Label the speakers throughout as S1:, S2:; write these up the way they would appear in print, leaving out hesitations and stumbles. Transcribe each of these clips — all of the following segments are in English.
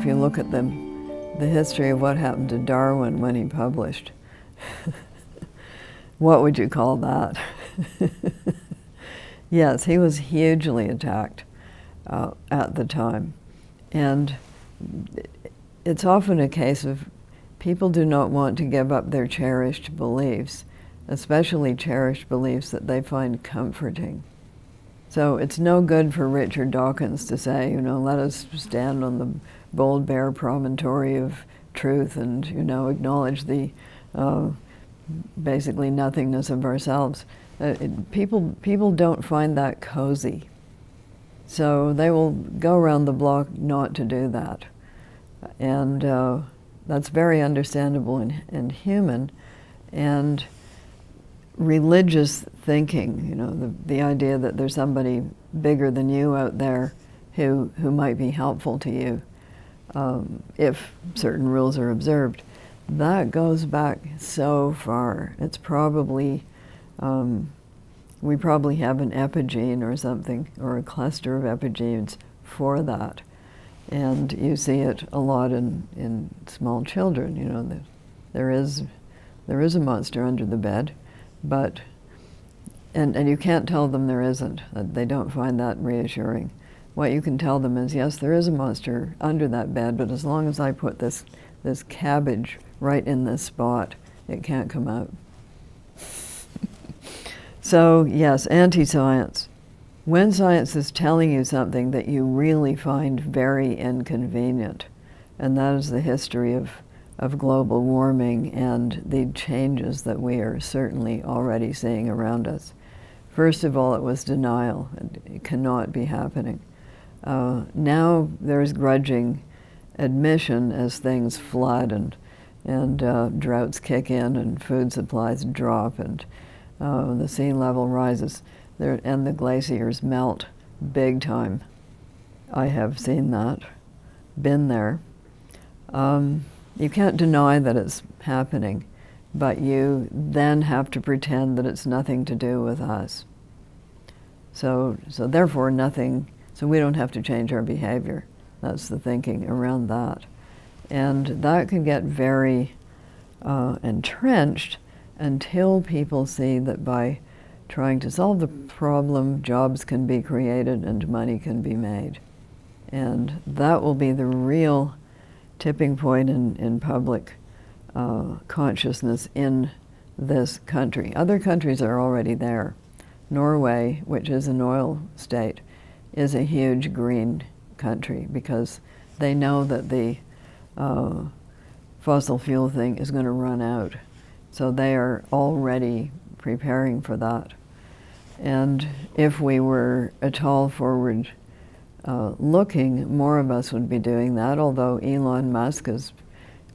S1: if you look at the history of what happened to Darwin when he published, what would you call that? Yes, he was hugely attacked at the time. And it's often a case of people do not want to give up their cherished beliefs, especially cherished beliefs that they find comforting. So it's no good for Richard Dawkins to say, you know, let us stand on the bold, bare promontory of truth and, you know, acknowledge the basically nothingness of ourselves. People don't find that cozy. So they will go around the block not to do that. And that's very understandable and human. And religious thinking, you know, the idea that there's somebody bigger than you out there who might be helpful to you if certain rules are observed, that goes back so far. It's probably, we probably have an epigene or something, or a cluster of epigenes for that. And you see it a lot in small children, you know, there is a monster under the bed, but, and you can't tell them there isn't. They don't find that reassuring. What you can tell them is, yes, there is a monster under that bed, but as long as I put this cabbage right in this spot, it can't come out. So, yes, anti-science. When science is telling you something that you really find very inconvenient, and that is the history of global warming and the changes that we are certainly already seeing around us. First of all, it was denial. It cannot be happening. Now there's grudging admission as things flood and droughts kick in and food supplies drop and the sea level rises and the glaciers melt big time. I have seen that, been there. You can't deny that it's happening, but you then have to pretend that it's nothing to do with us. So therefore nothing, so we don't have to change our behavior. That's the thinking around that. And that can get very entrenched until people see that by trying to solve the problem, jobs can be created and money can be made. And that will be the real tipping point in public consciousness in this country. Other countries are already there. Norway, which is an oil state, is a huge green country because they know that the fossil fuel thing is going to run out. So they are already preparing for that. And if we were at all forward looking, more of us would be doing that, although Elon Musk is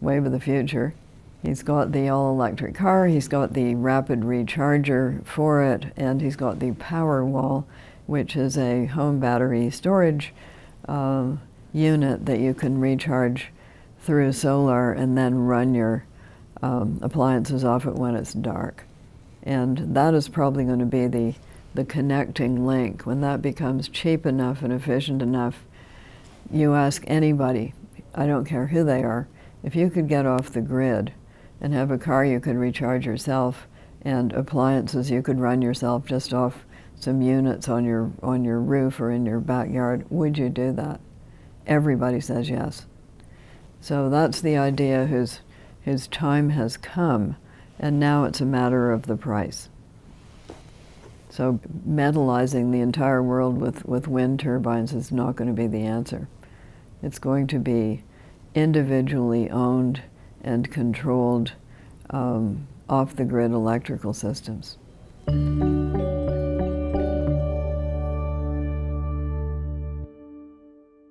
S1: wave of the future. He's got the all-electric car, he's got the rapid recharger for it, and he's got the Powerwall, which is a home battery storage unit that you can recharge through solar and then run your appliances off it when it's dark. And that is probably going to be the connecting link. When that becomes cheap enough and efficient enough, you ask anybody, I don't care who they are, if you could get off the grid and have a car you could recharge yourself and appliances you could run yourself just off some units on your roof or in your backyard, would you do that? Everybody says yes. So that's the idea whose time has come, and now it's a matter of the price. So metallizing the entire world with wind turbines is not going to be the answer. It's going to be individually owned and controlled off-the-grid electrical systems.